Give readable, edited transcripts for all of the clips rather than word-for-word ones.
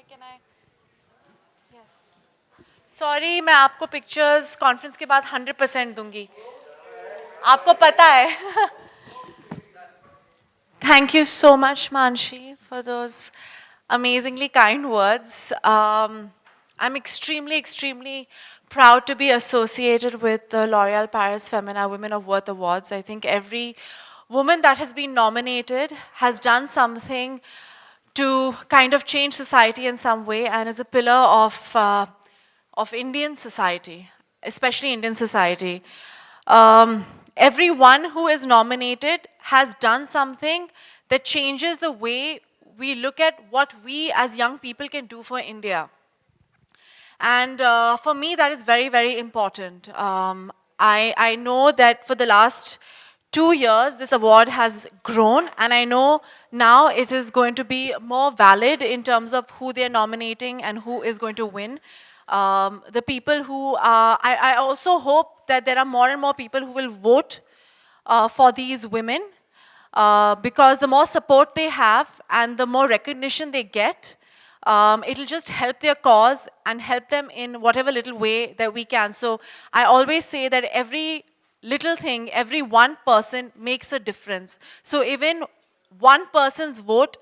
Can I? Yes. Sorry, मैं आपको pictures conference के बाद 100% दूंगी. आपको पता है. Thank you so much, Manshi, for those amazingly kind words. I'm extremely proud to be associated with the L'Oréal Paris Femina Women of Worth Awards. I think every woman that has been nominated has done something to kind of change society in some way and is a pillar of Indian society, especially Indian society. Everyone who is nominated has done something that changes the way we look at what we as young people can do for India. And for me, that is very important. I know that for the last 2 years, this award has grown, and I know now it is going to be more valid in terms of who they're nominating and who is going to win. The people who, I also hope that there are more and more people who will vote for these women because the more support they have and the more recognition they get, it'll just help their cause and help them in whatever little way that we can. So I always say that every little thing, every one person makes a difference. So even one person's vote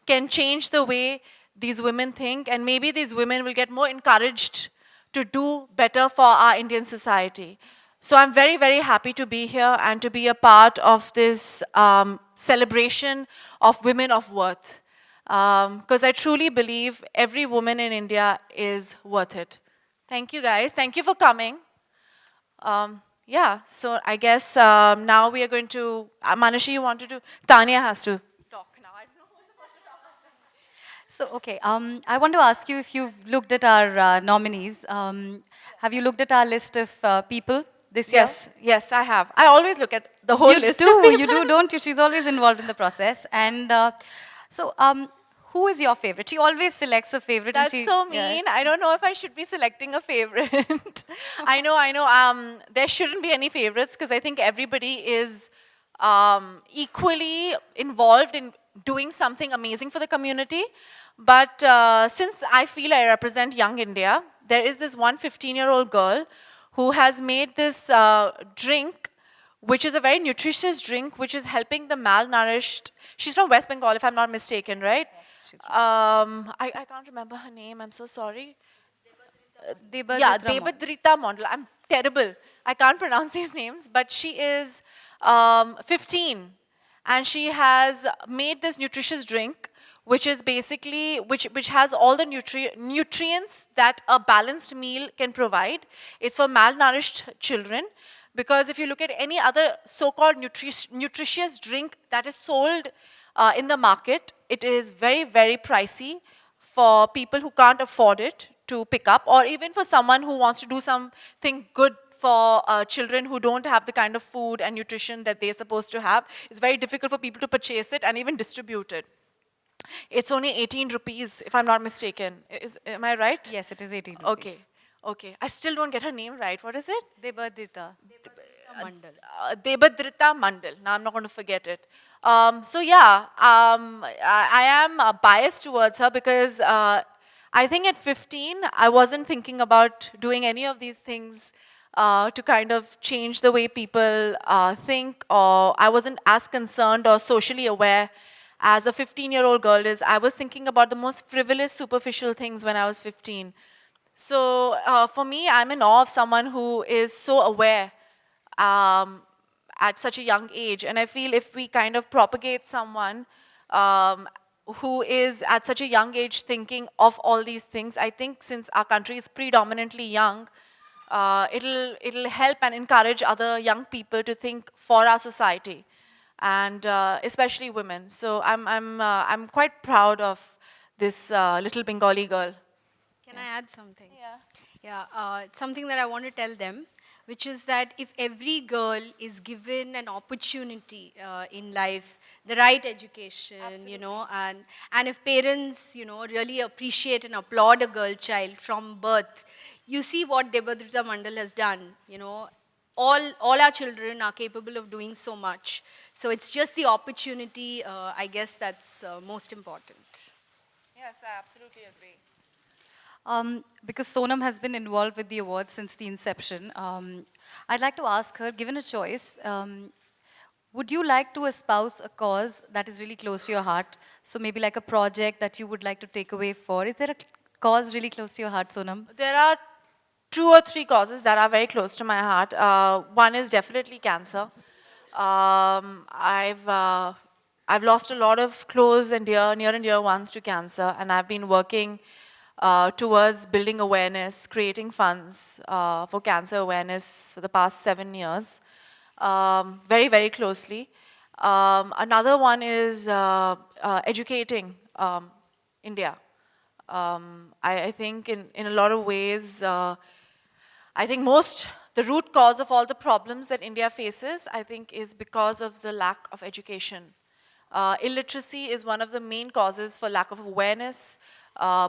can change the way these women think, and maybe these women will get more encouraged to do better for our Indian society. So I'm very happy to be here and to be a part of this celebration of women of worth. Because I truly believe every woman in India is worth it. Thank you guys. Thank you for coming. Yeah, so I guess now we are going to, Manashi, you wanted to, Tanya has to talk now. I don't know who's supposed to talk. So, okay, I want to ask you if you've looked at our nominees. Have you looked at our list of people this year? Yes, I have. I always look at the whole list of people. You do, don't you? She's always involved in the process. And so, who is your favorite? She always selects a favorite. That's so mean. Yeah. I don't know if I should be selecting a favorite. I know. There shouldn't be any favorites because I think everybody is equally involved in doing something amazing for the community. But since I feel I represent young India, there is this one 15-year-old girl who has made this drink, which is a very nutritious drink, which is helping the malnourished. She's from West Bengal, if I'm not mistaken, right? Yes, she's I can't remember her name. I'm so sorry. Debadrita Mondal. I'm terrible. I can't pronounce these names, but she is 15, and she has made this nutritious drink, which is basically, which has all the nutrients that a balanced meal can provide. It's for malnourished children, because if you look at any other so-called nutritious drink that is sold in the market, it is very pricey for people who can't afford it to pick up, or even for someone who wants to do something good for children who don't have the kind of food and nutrition that they're supposed to have. It's very difficult for people to purchase it and even distribute it. It's only 18 rupees, if I'm not mistaken. Am I right? Yes, it is 18 rupees. Okay. I still don't get her name right. What is it? Debadrita Mandal. Debadrita Mandal. Now I'm not going to forget it. So yeah, I am biased towards her because I think at 15, I wasn't thinking about doing any of these things to kind of change the way people think, or I wasn't as concerned or socially aware as a 15-year-old girl is. I was thinking about the most frivolous, superficial things when I was 15. So for me, I'm in awe of someone who is so aware at such a young age. And I feel if we kind of propagate someone who is at such a young age thinking of all these things, I think since our country is predominantly young, it'll help and encourage other young people to think for our society, and especially women. So I'm quite proud of this little Bengali girl. Can I add something? Yeah. It's something that I want to tell them, which is that if every girl is given an opportunity in life, the right education, Absolutely. you know, and if parents, you know, really appreciate and applaud a girl child from birth, you see what Debadrita Mandal has done, you know. All our children are capable of doing so much. So it's just the opportunity, I guess, that's most important. Yeah. Yes, I absolutely agree. Because Sonam has been involved with the awards since the inception, I'd like to ask her, given a choice, would you like to espouse a cause that is really close to your heart? So maybe like a project that you would like to take away for. Is there a cause really close to your heart, Sonam? There are 2 or 3 causes that are very close to my heart. One is definitely cancer. Um, I've uh, I've lost a lot of close and near and dear ones to cancer, and I've been working towards building awareness, creating funds for cancer awareness for the past 7 years, very, very closely. Another one is educating India. I think in a lot of ways, I think the root cause of all the problems that India faces, I think, is because of the lack of education. Illiteracy is one of the main causes for lack of awareness,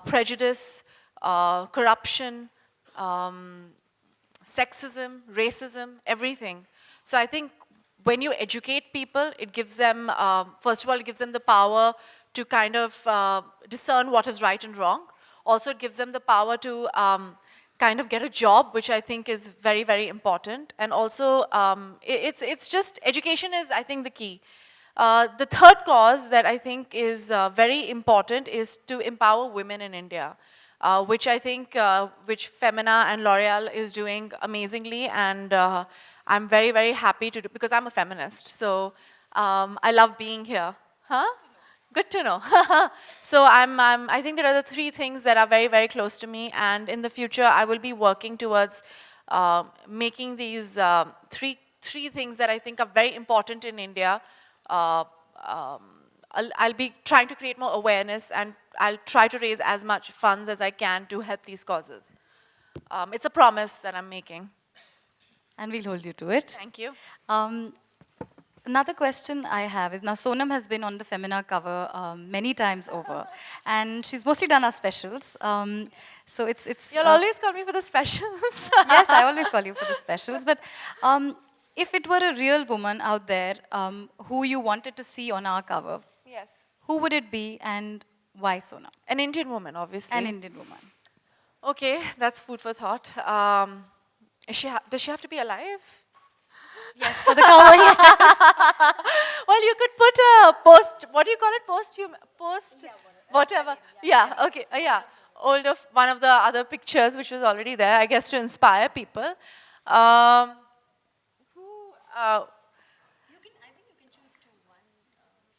prejudice, corruption, um, sexism, racism, everything. So I think when you educate people, it gives them, first of all, it gives them the power to kind of discern what is right and wrong. Also, it gives them the power to kind of get a job, which I think is very, very important. And also, it's just, education is, I think, the key. The third cause that I think is very important is to empower women in India, which I think, which Femina and L'Oreal is doing amazingly, and I'm very, very happy to do, because I'm a feminist, so I love being here. Huh? Good to know. So I think there are the 3 things that are very, very close to me, and in the future I will be working towards making these three things that I think are very important in India. Uh, um, I'll be trying to create more awareness, and I'll try to raise as much funds as I can to help these causes. It's a promise that I'm making. And we'll hold you to it. Thank you. Another question I have is, now Sonam has been on the Femina cover many times over, and she's mostly done our specials. So it's. You'll always call me for the specials. Yes, I always call you for the specials. But if it were a real woman out there who you wanted to see on our cover, Yes. who would it be, and why Sonam? An Indian woman, obviously. An Indian woman. Okay, that's food for thought. Does she have to be alive? Yes, for the cover. Yes. Well, you could put a post, what do you call it? Post? Whatever. Yeah, okay, yeah. One of the other pictures which was already there, I guess, to inspire people.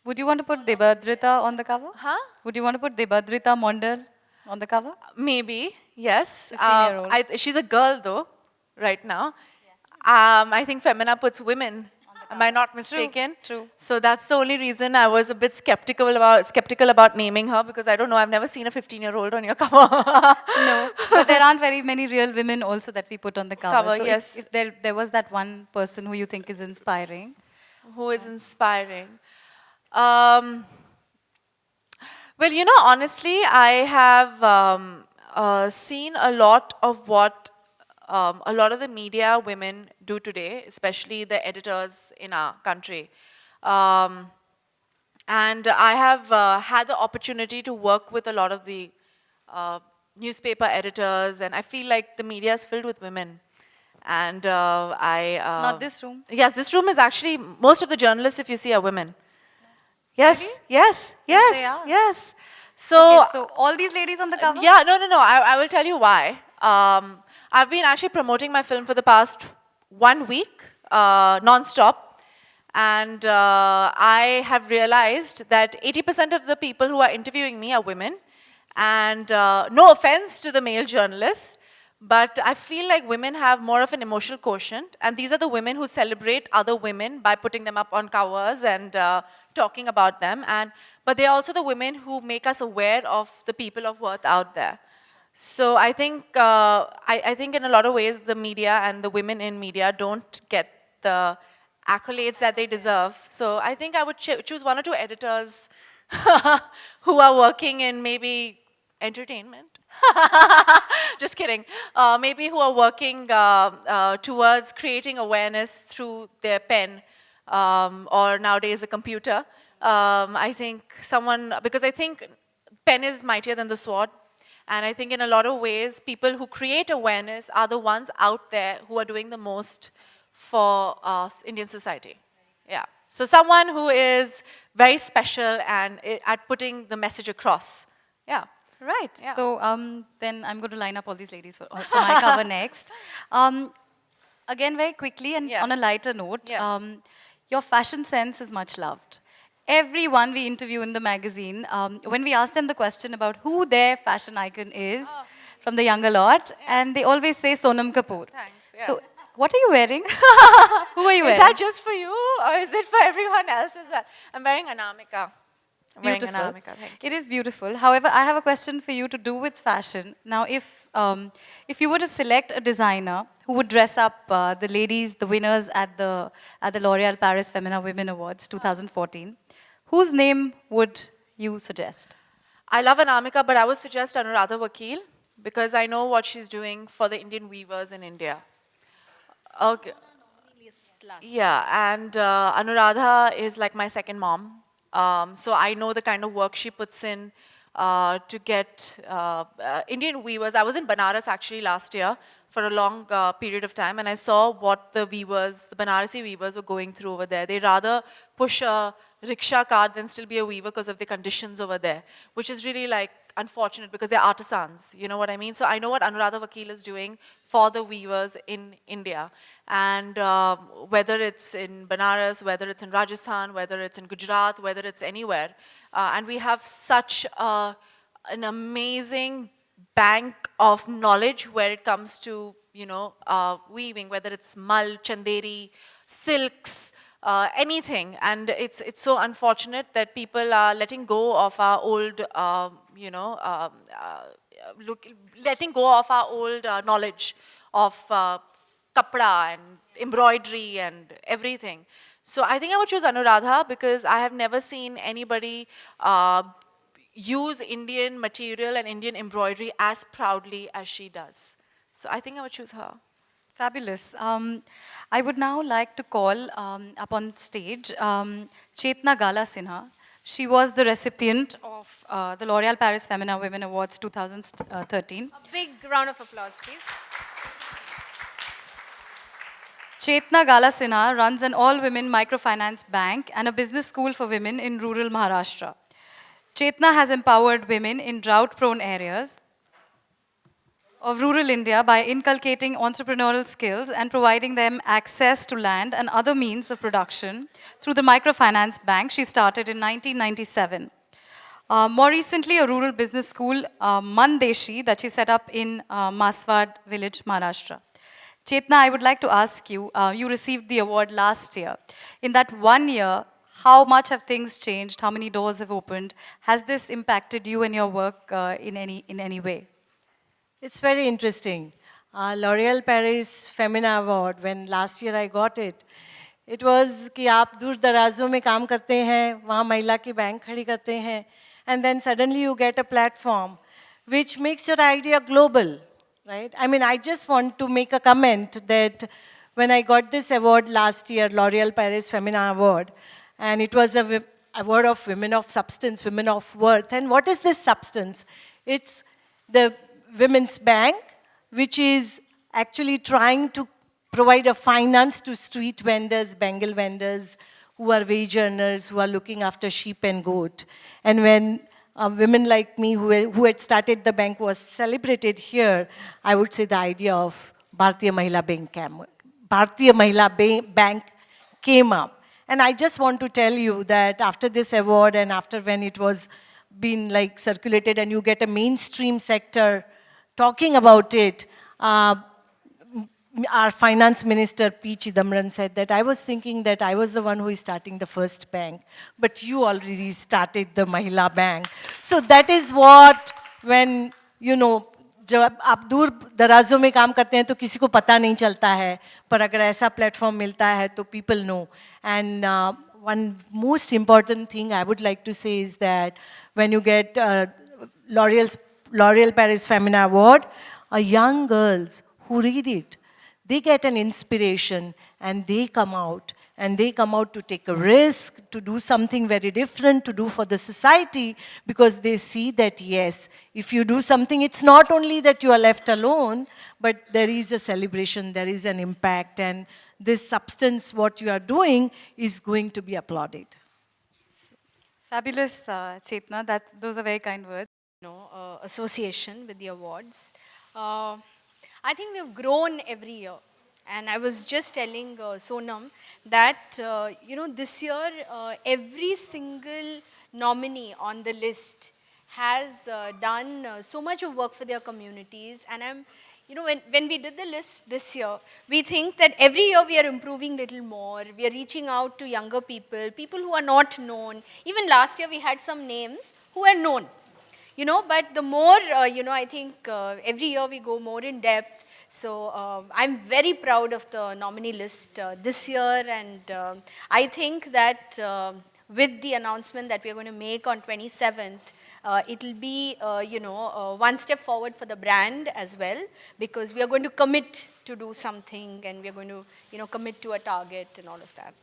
Would you want to put Debadrita on the cover? Huh? Would you want to put Debadrita Mondal on the cover? Maybe, yes. 15-year-old. She's a girl, though, right now. I think Femina puts women. Am I not mistaken? True. So that's the only reason I was a bit skeptical about naming her, because I don't know, I've never seen a 15-year-old on your cover. No, but there aren't very many real women also that we put on the cover. So yes. if there was that one person who you think is inspiring. Who is inspiring? Well, honestly, I have seen a lot of what a lot of the media women do today, especially the editors in our country. And I have had the opportunity to work with a lot of the newspaper editors, and I feel like the media is filled with women. And Not this room. Yes, this room is actually, most of the journalists, if you see, are women. Yes, Really? yes, They yes, are. yes. So, Okay, so all these ladies on the cover? yeah, no. I will tell you why. I've been actually promoting my film for the past 1 week, non-stop. And I have realized that 80% of the people who are interviewing me are women. And no offense to the male journalists, but I feel like women have more of an emotional quotient. And these are the women who celebrate other women by putting them up on covers and talking about them. But they're also the women who make us aware of the people of worth out there. So I think I think in a lot of ways the media and the women in media don't get the accolades that they deserve. So I think I would choose 1 or 2 editors who are working in maybe entertainment. Just kidding. Maybe who are working towards creating awareness through their pen, or nowadays a computer. I think someone, because I think pen is mightier than the sword. And I think in a lot of ways, people who create awareness are the ones out there who are doing the most for Indian society. Yeah. So someone who is very special and at putting the message across. Yeah. Right. Yeah. So then I'm going to line up all these ladies for my cover next. Again, very quickly and Yeah. on a lighter note, Yeah. your fashion sense is much loved. Everyone we interview in the magazine, when we ask them the question about who their fashion icon is from the younger lot, and they always say Sonam Kapoor. Thanks, yeah. So what are you wearing? Who are you Is wearing? that just for you or is it for everyone else as well? I'm wearing Anamika. I'm wearing Beautiful. Anamika, thank you. It is beautiful. However, I have a question for you to do with fashion. Now, if you were to select a designer who would dress up the ladies, the winners at the L'Oréal Paris Femina Women Awards 2014, whose name would you suggest? I love Anamika, but I would suggest Anuradha Vakil because I know what she's doing for the Indian weavers in India. Okay. Yeah, and Anuradha is like my second mom. So I know the kind of work she puts in to get Indian weavers. I was in Banaras actually last year for a long period of time, and I saw what the weavers, the Banarasi weavers, were going through over there. They rather push a rickshaw cart than still be a weaver because of the conditions over there, which is really like unfortunate because they're artisans, you know what I mean? So I know what Anuradha Vakil is doing for the weavers in India. And whether it's in Banaras, whether it's in Rajasthan, whether it's in Gujarat, whether it's anywhere. And we have such an amazing bank of knowledge where it comes to, you know, weaving, whether it's mal, chanderi, silks, anything. And it's so unfortunate that people are letting go of our old, you know, letting go of our old knowledge of kapda and embroidery and everything. So I think I would choose Anuradha because I have never seen anybody use Indian material and Indian embroidery as proudly as she does. So I think I would choose her. Fabulous. I would now like to call up on stage Chetna Gala Sinha. She was the recipient of the L'Oréal Paris Femina Women Awards 2013. A big round of applause, please. Chetna Gala Sinha runs an all-women microfinance bank and a business school for women in rural Maharashtra. Chetna has empowered women in drought-prone areas of rural India by inculcating entrepreneurial skills and providing them access to land and other means of production through the microfinance bank she started in 1997. More recently, a rural business school, Mandeshi, that she set up in Maswad village, Maharashtra. Chetna, I would like to ask you, you received the award last year. In that 1 year, how much have things changed? How many doors have opened? Has this impacted you and your work in any way? It's very interesting. L'Oréal Paris Femina Award, when last year I got it, it was कि आप दूर दराजों में काम करते हैं, वहाँ महिला की बैंक खड़ी करते हैं, and then suddenly you get a platform which makes your idea global, right? I mean, I just want to make a comment that when I got this award last year, L'Oréal Paris Femina Award, and it was a award of women of substance, women of worth. And what is this substance? It's the Women's Bank, which is actually trying to provide a finance to street vendors, bangle vendors, who are wage earners, who are looking after sheep and goat. And when women like me who had started the bank was celebrated here, I would say the idea of Bharatiya Mahila Bank came up. And I just want to tell you that after this award and after when it was being like circulated and you get a mainstream sector talking about it, our finance minister, P. Chidambaram, said that I was thinking that I was the one who is starting the first bank, but you already started the Mahila Bank. So that is what, when, you know, जब आप दूर दराजों में काम करते हैं तो किसी को पता नहीं चलता है, पर अगर ऐसा प्लेटफॉर्म मिलता है तो people know. And one most important thing I would like to say is that when you get L'Oréal Paris Femina Award, young girls who read it, they get an inspiration and they come out and they come out to take a risk, to do something very different, to do for the society, because they see that, yes, if you do something, it's not only that you are left alone, but there is a celebration, there is an impact, and this substance, what you are doing, is going to be applauded. Fabulous, Chetna. Those are very kind words. Association with the awards. I think we've grown every year. And I was just telling Sonam that, this year every single nominee on the list has done so much of work for their communities. And when we did the list this year, we think that every year we are improving little more. We are reaching out to younger people, people who are not known. Even last year we had some names who are known. But the more, I think every year we go more in depth. So I'm very proud of the nominee list this year, and I think that with the announcement that we are going to make on 27th, it will be, one step forward for the brand as well, because we are going to commit to do something, and we are going to, commit to a target and all of that.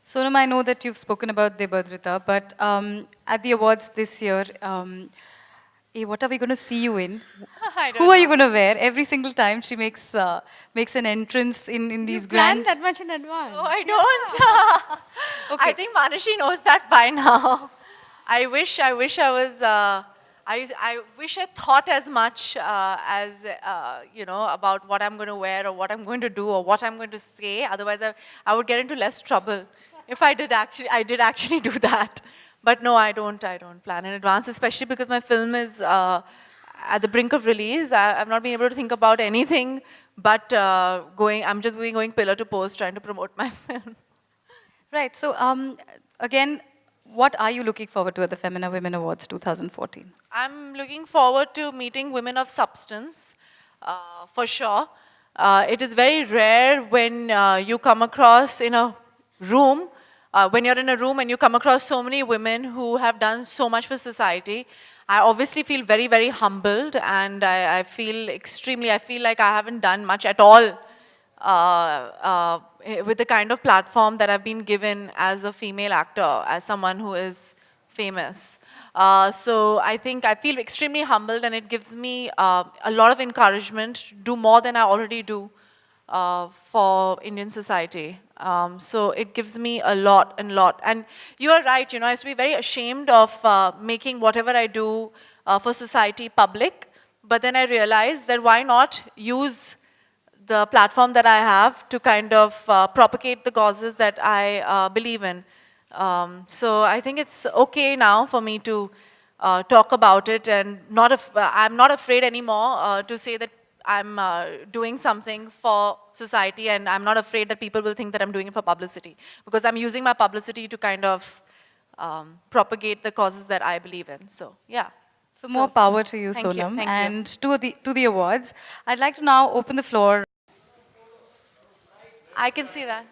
Sonam, I know that you've spoken about Debadrita, but at the awards this year, what are we going to see you in? Who are you going to wear? Every single time she makes an entrance in these grand... that much in advance? No, I don't. Okay. I think Manashi knows that by now. I wish I was... I wish I thought as much as, about what I'm going to wear or what I'm going to do or what I'm going to say. Otherwise, I would get into less trouble if I did actually do that. But no, I don't plan in advance, especially because my film is at the brink of release. I've not been able to think about anything but I'm just going pillar to post trying to promote my film. Right. So again, what are you looking forward to at the Femina Women Awards 2014? I'm looking forward to meeting women of substance, for sure. It is very rare when you come across in a room, when you're in a room and you come across so many women who have done so much for society. I obviously feel very, very humbled, and I feel like I haven't done much at all with the kind of platform that I've been given as a female actor, as someone who is famous. So I feel extremely humbled, and it gives me a lot of encouragement to do more than I already do for Indian society. So it gives me a lot. And you are right, I used to be very ashamed of making whatever I do for society public. But then I realized that why not use the platform that I have to kind of propagate the causes that I believe in. So I think it's okay now for me to talk about it, and I'm not afraid anymore to say that I'm doing something for society, and I'm not afraid that people will think that I'm doing it for publicity, because I'm using my publicity to kind of propagate the causes that I believe in. So, yeah. So more power to you, thank you, Sonam. thank you. And to the awards, I'd like to now open the floor. I can see that.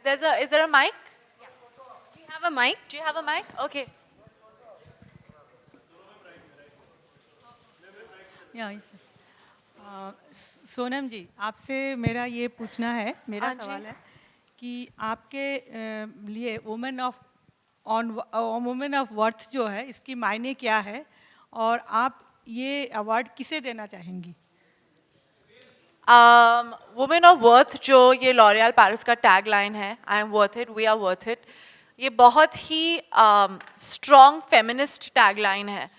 Is there a mic? Do you have a mic? Do you have a mic? Okay. Sonam जी, आपसे मेरा ये पूछना है, मेरा हाँ जी। सवाल है कि आपके लिए वुमेन ऑफ वर्थ जो है, इसकी मायने क्या है, और आप ये अवार्ड किसे देना चाहेंगी? वुमेन ऑफ वर्थ जो ये लॉरियल पेरिस का टैग लाइन है, I am worth it, we are worth it, ये बहुत ही स्ट्रॉन्ग फेमिनिस्ट टैग लाइन है,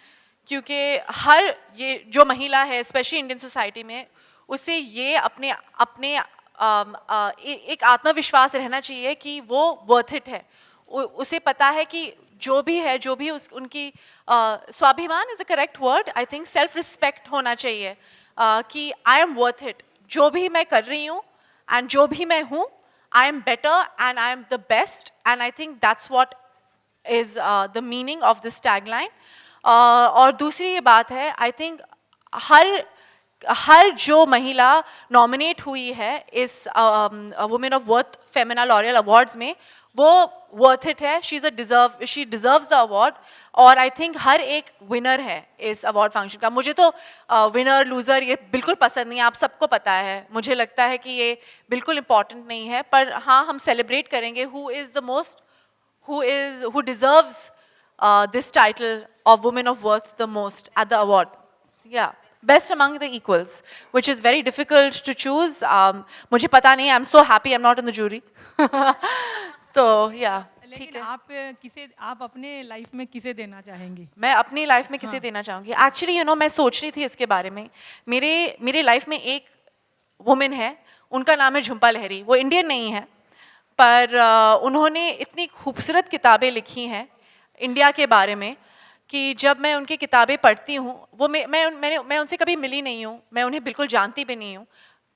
क्योंकि हर ये जो महिला है स्पेशली इंडियन सोसाइटी में, उसे ये अपने एक आत्मविश्वास रहना चाहिए कि वो वर्थ इट है. उसे पता है कि जो भी उनकी स्वाभिमान is the correct word, I think self respect होना चाहिए कि आई एम वर्थ इट, जो भी मैं कर रही हूँ एंड जो भी मैं हूँ, I am better and I am the best, and I think that's what is the meaning of this tag line. और दूसरी ये बात है, आई थिंक हर जो महिला नॉमिनेट हुई है इस women of worth Femina L'Oréal awards में, वो worth it है, she deserves the award. और I think हर एक winner है इस award function का. मुझे तो winner loser ये बिल्कुल पसंद नहीं है, आप सबको पता है. मुझे लगता है कि ये बिल्कुल important नहीं है, पर हाँ हम celebrate करेंगे who deserves this title of Woman of Worth the most at the award. Yeah. Best among the equals, which is very difficult to choose. मुझे पता नहीं, I'm so happy I'm not in the jury. तो yeah. लेकिन आप अपने life में किसे देना चाहेंगी? मैं अपनी लाइफ में किसे देना चाहूँगी? Actually, मैं सोच रही थी इसके बारे में. मेरे लाइफ में एक वुमेन है, उनका नाम है झुम्पा लहरी. वो इंडियन नहीं है, पर उन्होंने इतनी खूबसूरत किताबें लिखी हैं इंडिया के बारे में कि जब मैं उनकी किताबें पढ़ती हूँ, वो मैं उनसे कभी मिली नहीं हूँ, मैं उन्हें बिल्कुल जानती भी नहीं हूँ,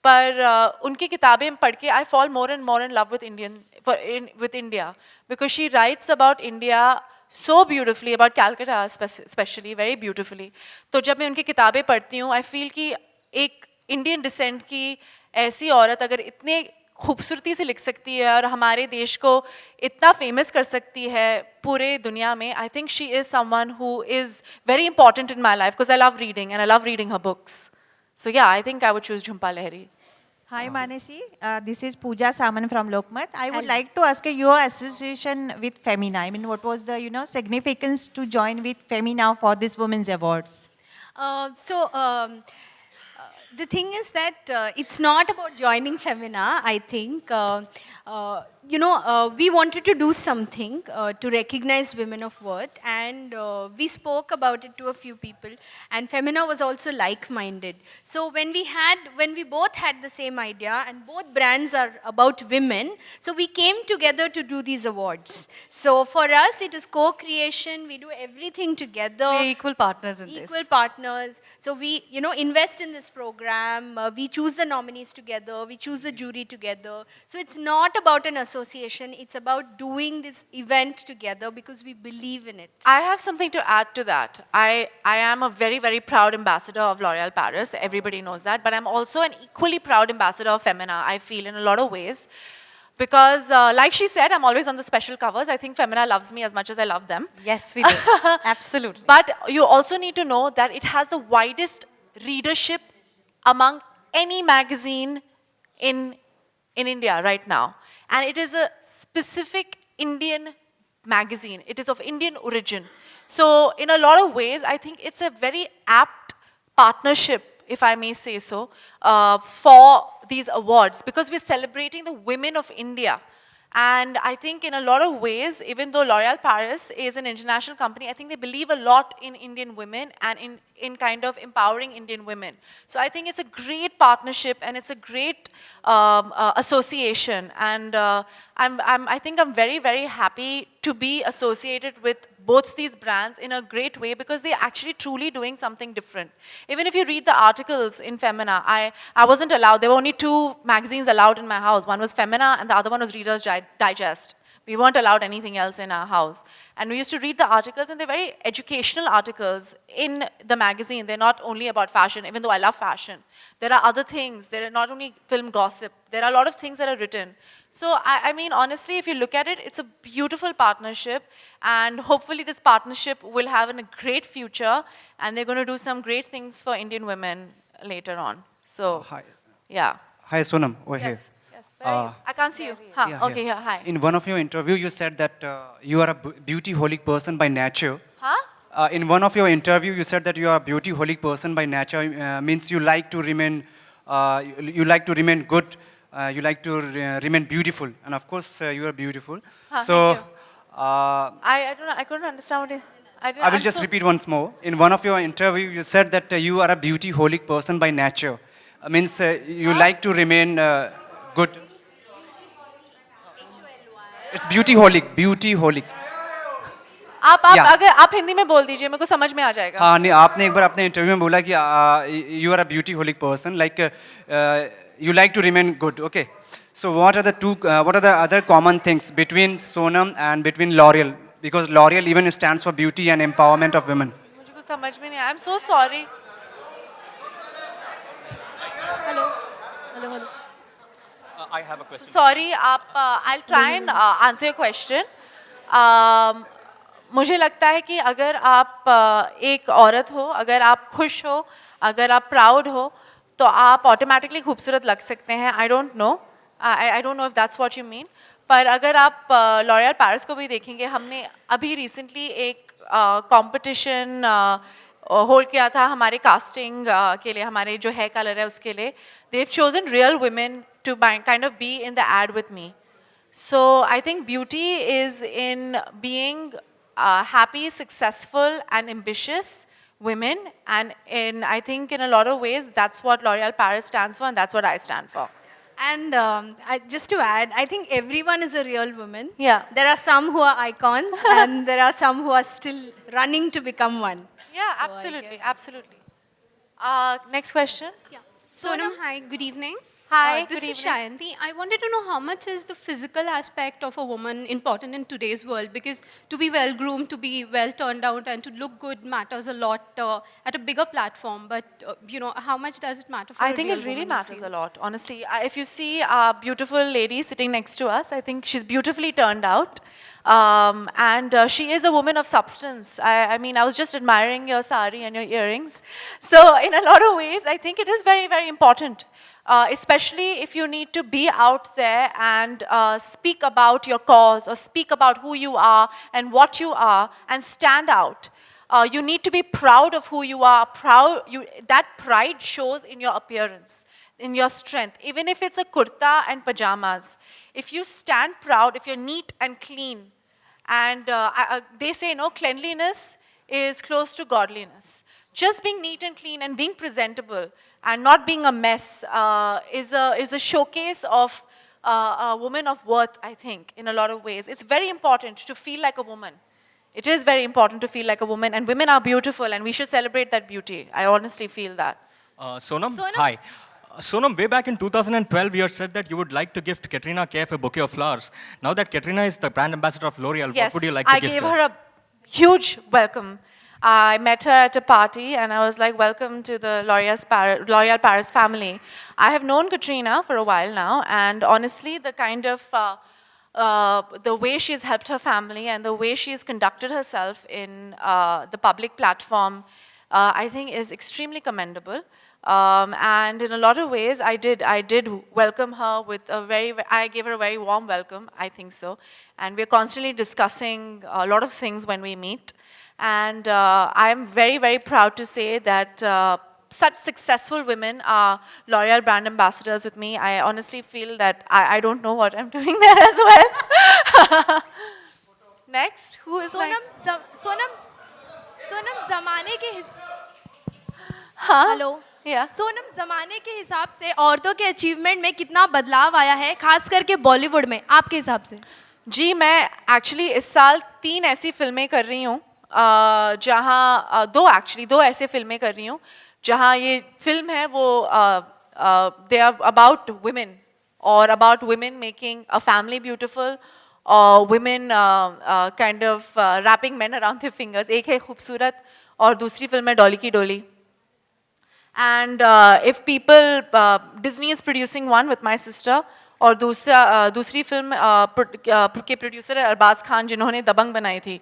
पर उनकी किताबें पढ़ के I fall more and more in love with India because she writes about India so beautifully, about Calcutta especially, very beautifully. तो जब मैं उनकी किताबें पढ़ती हूँ, I feel कि एक इंडियन डिसेंट की ऐसी औरत अगर इतने खूबसूरती से लिख सकती है और हमारे देश को इतना फेमस कर सकती है पूरे दुनिया में, I think she is someone who is very important in my life because I love reading and I love reading her books. So yeah, I think I would choose Jhumpa Lahiri. Hi Manasi, this is Pooja Saman from Lokmat. I would like to ask you your association with Femina. I mean, what was the significance to join with Femina for this Women's Awards? The thing is that it's not about joining Femina, I think. We wanted to do something to recognize women of worth, and we spoke about it to a few people, and Femina was also like-minded. So when we both had the same idea, and both brands are about women, so we came together to do these awards. So for us, it is co-creation. We do everything together. We're equal partners in this. Equal partners. So we, invest in this program. We choose the nominees together. We choose the jury together. So it's not about an association. It's about doing this event together because we believe in it. I have something to add to that. I am a very, very proud ambassador of L'Oréal Paris. Everybody knows that. But I'm also an equally proud ambassador of Femina, I feel, in a lot of ways. Because, like she said, I'm always on the special covers. I think Femina loves me as much as I love them. Yes, we do. Absolutely. But you also need to know that it has the widest readership among any magazine in India right now. And it is a specific Indian magazine. It is of Indian origin. So in a lot of ways, I think it's a very apt partnership, if I may say so, for these awards, because we're celebrating the women of India. And I think in a lot of ways, even though L'Oréal Paris is an international company, I think they believe a lot in Indian women and in kind of empowering Indian women. So I think it's a great partnership and it's a great association. And I think I'm very, very happy to be associated with both these brands in a great way because they're actually truly doing something different. Even if you read the articles in Femina, I wasn't allowed. There were only 2 magazines allowed in my house. One was Femina and the other one was Reader's Digest. We weren't allowed anything else in our house. And we used to read the articles, and they're very educational articles in the magazine. They're not only about fashion, even though I love fashion. There are other things. There are not only film gossip. There are a lot of things that are written. So, I mean, honestly, if you look at it, it's a beautiful partnership. And hopefully this partnership will have a great future. And they're going to do some great things for Indian women later on. So, Hi. Yeah. Hi, Sonam. Over here. Yes. Where are you? I can't see you. Huh, Yeah, okay, yeah. here, hi. In one of your interview, you said that you are a beauty-holic person by nature. Huh? In one of your interview, you said that you are a beauty-holic person by nature. Means you like to remain, you like to remain good. You like to remain beautiful, and of course, you are beautiful. Huh, so, thank you. I don't know. I couldn't understand what it. I will just repeat once more. In one of your interview, you said that you are a beauty-holic person by nature. Means you like to remain good. It's beauty-holic. अगर आप हिंदी में बोल दीजिए मेरे को समझ में आ जाएगा. हाँ नहीं आपने एक बार अपने इंटरव्यू में बोला कि you are a beauty-holic person, like you like to remain good. Okay. So what are the other common things between Sonam and between L'Oréal? Because L'Oréal even stands for beauty and empowerment of women. मुझे कुछ समझ में नहीं आया. I'm so sorry. Hello. I have a question. Sorry, I'll try and answer your question. मुझे लगता है कि अगर आप एक औरत हो, अगर आप खुश हो, अगर आप प्राउड हो, तो आप ऑटोमेटिकली खूबसूरत लग सकते हैं. I don't know, I don't know if that's what you mean. पर अगर आप लॉरियल पेरिस को भी देखेंगे, हमने अभी रिसेंटली एक कंपटीशन होल्ड किया था हमारे कास्टिंग के लिए, हमारे जो हेयर कलर है उसके लिए. They have chosen real women to kind of be in the ad with me. So I think beauty is in being happy, successful, and ambitious women, and I think in a lot of ways that's what L'Oréal Paris stands for, and that's what I stand for. And just to add, I think everyone is a real woman. Yeah. There are some who are icons, and there are some who are still running to become one. Yeah, absolutely, absolutely. Next question. Yeah. Sonam, hi, good evening. Hi, This good is evening. Shayanti. I wanted to know how much is the physical aspect of a woman important in today's world? Because to be well groomed, to be well turned out, and to look good matters a lot at a bigger platform. But how much does it matter for I a think real it really woman, you matters feel? a lot, honestly. If you see a beautiful lady sitting next to us, I think she's beautifully turned out. And she is a woman of substance. I mean, I was just admiring your sari and your earrings. So in a lot of ways, I think it is very, very important. Especially if you need to be out there and speak about your cause or speak about who you are and what you are and stand out. You need to be proud of who you are. That pride shows in your appearance, in your strength. Even if it's a kurta and pajamas, if you stand proud, if you're neat and clean, and they say, no, cleanliness is close to godliness. Just being neat and clean and being presentable and not being a mess is a showcase of a woman of worth, I think, in a lot of ways. It's very important to feel like a woman. It is very important to feel like a woman, and women are beautiful, and we should celebrate that beauty. I honestly feel that. Sonam, hi. Sonam, way back in 2012, you had said that you would like to gift Katrina Kaif a bouquet of flowers. Now that Katrina is the brand ambassador of L'Oreal, Yes, what would you like to I gift gave her a huge welcome. I met her at a party and I was like, welcome to the L'Oréal Paris family. I have known Katrina for a while now, and honestly, the kind of, the way she's helped her family and the way she's conducted herself in the public platform, I think is extremely commendable. And in a lot of ways, I did welcome her with I gave her a very warm welcome, I think so. And we're constantly discussing a lot of things when we meet. And I'm very, very proud to say that such successful women are L'Oreal brand ambassadors with me. I honestly feel that I don't know what I'm doing there as well. Next, who is next? Sonam ज़माने के हाँ? Hello Yeah. Sonam ज़माने के हिसाब से औरतों के achievement में कितना बदलाव आया है, खास करके बॉलीवुड में, आपके हिसाब से? जी, मैं एक्चुअली इस साल 3 ऐसी फिल्में कर रही हूँ जहाँ दो ऐसे फिल्में कर रही हूँ जहाँ ये फिल्म है वो दे आर अबाउट वुमेन और about women making a family beautiful और women kind of wrapping man around their fingers. एक है खूबसूरत और दूसरी फिल्म है डॉली की डोली. And if people, Disney is producing one with my sister, और दूसरी फिल्म के प्रोड्यूसर है अरबाज खान जिन्होंने दबंग बनाई थी.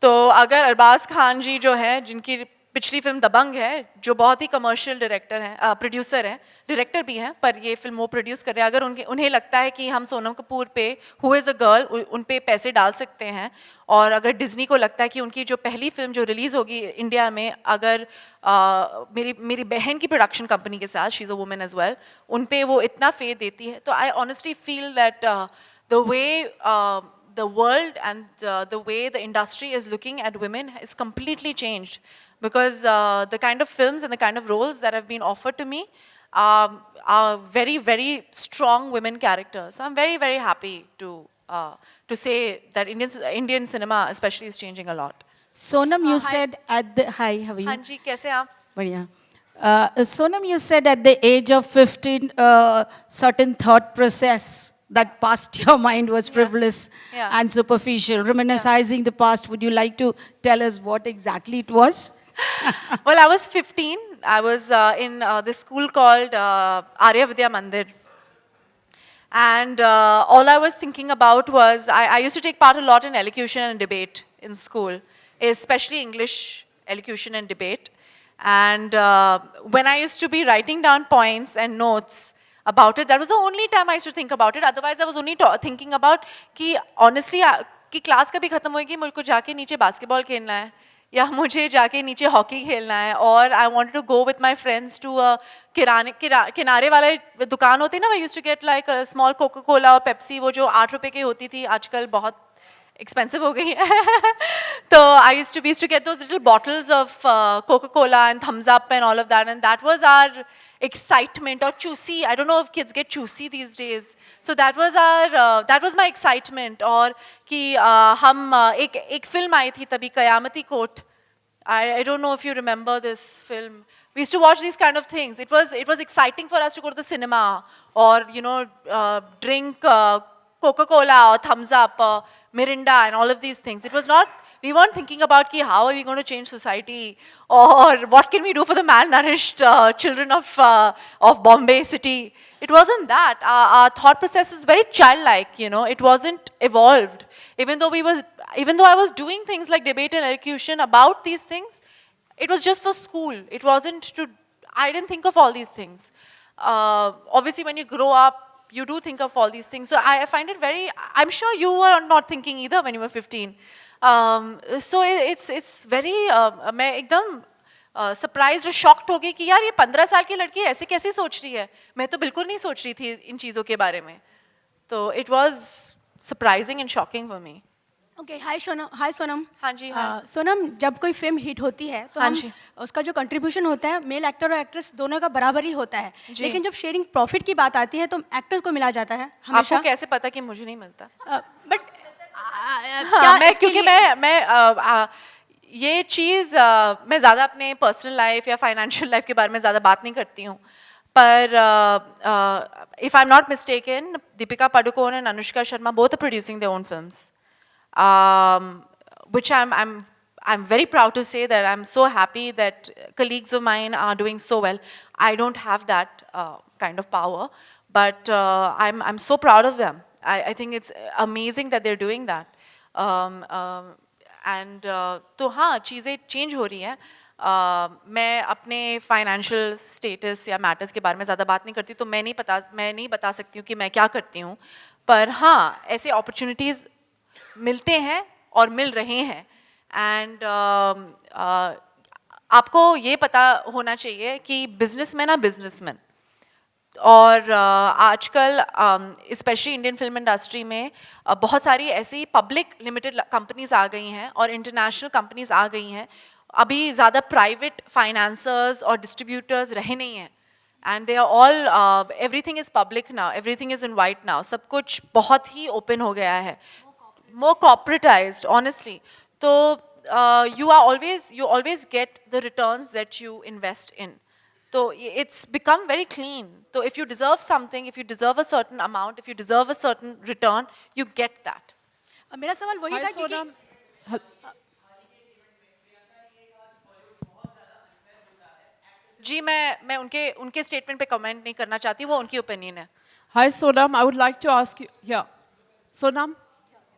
तो अगर अरबाज खान जी जो है जिनकी पिछली फिल्म दबंग है, जो बहुत ही कमर्शियल डायरेक्टर हैं, प्रोड्यूसर हैं, डायरेक्टर भी हैं, पर ये फिल्म वो प्रोड्यूस कर रहे हैं. अगर उन्हें लगता है कि हम सोनम कपूर पे हु इज़ अ गर्ल उन पे पैसे डाल सकते हैं, और अगर डिज्नी को लगता है कि उनकी जो पहली फिल्म जो रिलीज़ होगी इंडिया में, अगर मेरी बहन की प्रोडक्शन कंपनी के साथ, she is a woman as well, उन पे वो इतना फेथ देती है, तो I honestly feel that the way the world and the way the industry is looking at women is completely changed, because the kind of films and the kind of roles that have been offered to me are very, very strong women characters. So I'm very, very happy to say that Indian cinema especially is changing a lot. Sonam, you hi. said at the hi, how are you? हाँ जी, कैसे आप? बढ़िया. Sonam, you said at the age of 15, certain thought process that passed your mind was frivolous Yeah. and superficial. Reminiscing the past, would you like to tell us what exactly it was? Well, I was 15. I was in this school called Arya Vidya Mandir. And all I was thinking about was, I used to take part a lot in elocution and debate in school, especially English elocution and debate. And when I used to be writing down points and notes about it, that was the only time I used to think about it. Otherwise, I was only thinking about कि honestly, कि class कभी खत्म होएगी, मुझको जाके नीचे basketball खेलना है, या मुझे जाके नीचे hockey खेलना है, और I wanted to go with my friends to a किनारे वाले दुकान होते हैं ना, I used to get like a small Coca-Cola or Pepsi, वो जो 8 रुपए की होती थी, आजकल बहुत expensive हो गई है. So we used to get those little bottles of Coca-Cola and Thumbs Up and all of that, and that was our excitement. Or Chusi, I don't know if kids get Chusi these days. So that was my excitement. Or कि हम एक film आई थी तभी, कयामती coat. I don't know if you remember this film. We used to watch these kind of things. It was exciting for us to go to the cinema, or drink Coca-Cola or Thumbs Up or Mirinda and all of these things. It was not, we weren't thinking about how are we going to change society, or what can we do for the malnourished children of Bombay city. It wasn't that. Our thought process is very childlike, it wasn't evolved. Even though I was doing things like debate and elocution about these things, it was just for school. It wasn't to, I didn't think of all these things. Obviously when you grow up, you do think of all these things. So I find it very, I'm sure you were not thinking either when you were 15. So it's very, मैं एकदम surprised और shocked हो गई कि यार ये 15 साल की लड़की ऐसे कैसे सोच रही है. मैं तो बिल्कुल नहीं सोच रही थी इन चीज़ों के बारे में. तो it was surprising and shocking for me. Okay, hi Sonam. हाँ जी, हाँ. सोनम, जब कोई फिल्म हिट होती है तो हम उसका जो कंट्रीब्यूशन होता है मेल एक्टर और एक्ट्रेस दोनों का बराबर ही होता है, लेकिन जब शेयरिंग प्रॉफिट की बात आती है तो एक्टर को मिला जाता है हमेशा. आपको कैसे पता कि मुझे नहीं मिलता? बट क्योंकि मैं ये चीज़ मैं ज़्यादा अपने पर्सनल लाइफ या फाइनेंशियल लाइफ के बारे में ज़्यादा बात नहीं करती हूँ. पर if I'm not mistaken, Deepika Padukone and Anushka Sharma both are producing their own films. Which I'm very proud to say that I'm so happy that colleagues of mine are doing so well. I don't have that kind of power, but I'm so proud of them. I think it's amazing that they're doing that. And तो हाँ, चीज़ें change हो रही हैं. मैं अपने financial status या matters के बारे में ज़्यादा बात नहीं करती, तो मैं नहीं बता सकती हूँ कि मैं क्या करती हूँ. पर हाँ, ऐसे opportunities मिलते हैं और मिल रहे हैं. एंड आपको ये पता होना चाहिए कि बिजनेसमैन है बिजनेसमैन. और आजकल स्पेशली इंडियन फिल्म इंडस्ट्री में बहुत सारी ऐसी पब्लिक लिमिटेड कंपनीज आ गई हैं और इंटरनेशनल कंपनीज आ गई हैं. अभी ज़्यादा प्राइवेट फाइनेंसर्स और डिस्ट्रीब्यूटर्स रहे नहीं हैं. And they are all, everything is public now, everything is in white now. सब कुछ बहुत ही open हो गया है. More corporatized, honestly. So you always get the returns that you invest in. So it's become very clean. So if you deserve something, if you deserve a certain amount, if you deserve a certain return, you get that. मेरा सवाल वही था कि जी मैं उनके statement पे comment नहीं करना चाहती, वो उनकी ओपिनियन है. Hi Sonam, I would like to ask you, yeah. Sonam?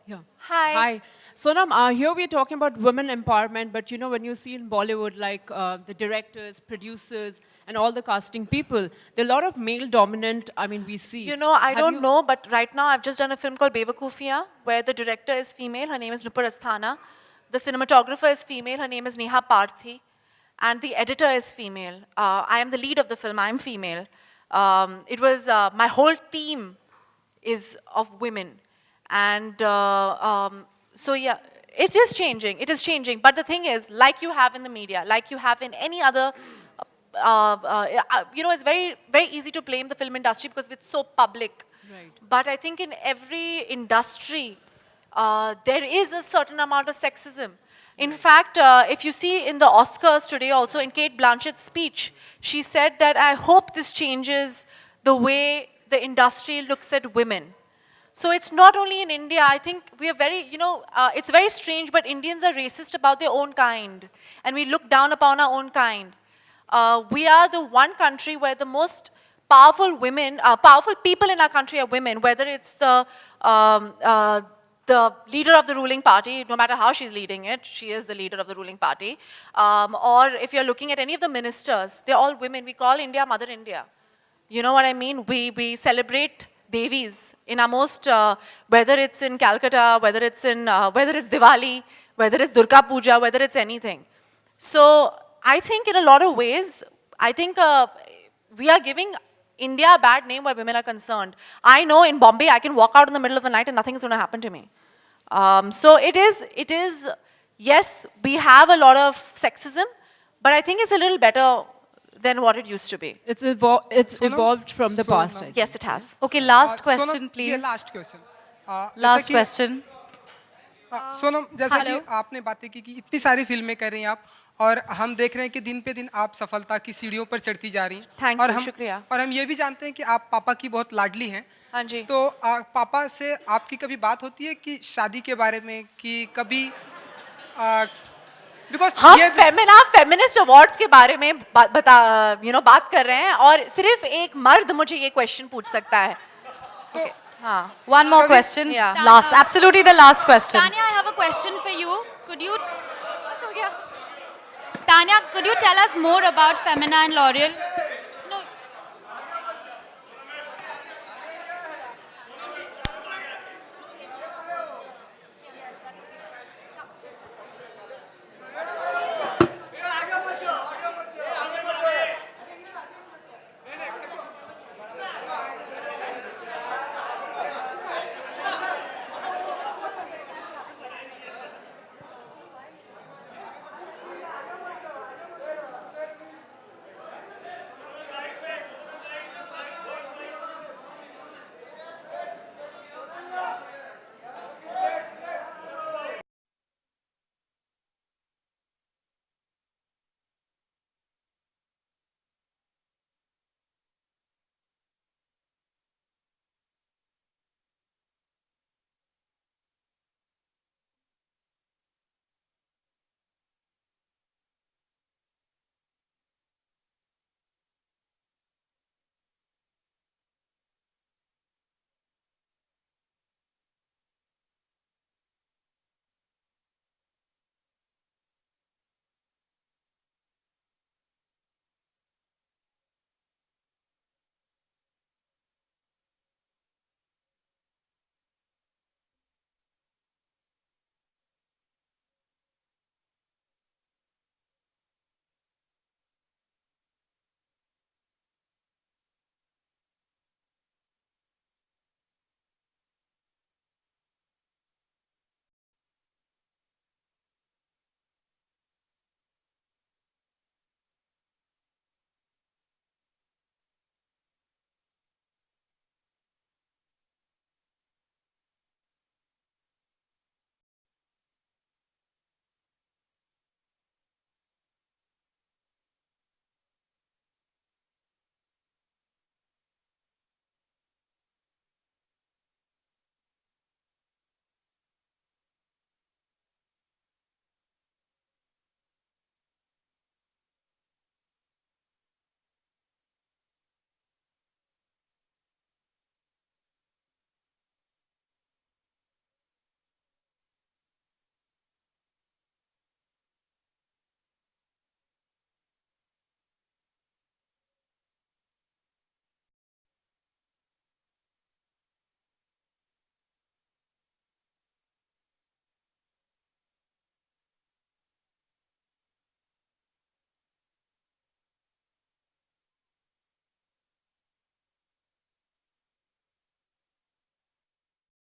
Yeah. Hi. Hi. Sonam, here we are talking about women empowerment, but when you see in Bollywood, like the directors, producers, and all the casting people, there are a lot of male dominant, we see. I don't know, but right now I've just done a film called Bewakufiyan, where the director is female, her name is Nupur Asthana. The cinematographer is female, her name is Neha Parthi. And the editor is female. I am the lead of the film, I'm female. It was, my whole team is of women. And so yeah, it is changing. But the thing is, like you have in the media, like you have in any other, it's very, very easy to blame the film industry because it's so public. Right. But I think in every industry, there is a certain amount of sexism. In fact, if you see in the Oscars today also, in Cate Blanchett's speech, she said that I hope this changes the way the industry looks at women. So it's not only in India, I think we are very, it's very strange, but Indians are racist about their own kind. And we look down upon our own kind. We are the one country where the most powerful women, powerful people in our country are women, whether it's the leader of the ruling party, no matter how she's leading it, she is the leader of the ruling party. Or if you're looking at any of the ministers, they're all women. We call India Mother India. You know what I mean? We celebrate Devis in our most, whether it's in Calcutta, whether it's Diwali, whether it's Durga Puja, whether it's anything. So I think in a lot of ways, I think we are giving India a bad name where women are concerned. I know in Bombay, I can walk out in the middle of the night and nothing is going to happen to me. So it is, yes, we have a lot of sexism, but I think it's a little better than what it used to be. It's evolved from the past. I think. Yes, it has. Okay, last question, please. ये last question. Last question. Sonam, जैसा कि आपने बातें की कि इतनी सारी फिल्में कर रही हैं आप, और हम देख रहे हैं कि दिन पे दिन आप सफलता की सीढ़ियों पर चढ़ती जा रही हैं। और शुक्रिया। और हम ये भी जानते हैं कि आप पापा की बहुत लाडली हैं। हाँ जी। तो पापा से आपकी कभी बात होती है कि शादी के बारे में, कि कभी हम फेमिनिस्ट अवार्ड्स के बारे में बात कर रहे हैं, और सिर्फ एक मर्द मुझे ये क्वेश्चन पूछ सकता है। हाँ। One more question. Yeah. Last, absolutely the last question. Tanya, I have a question for you. Tanya, could you tell us more about Femina and L'Oreal?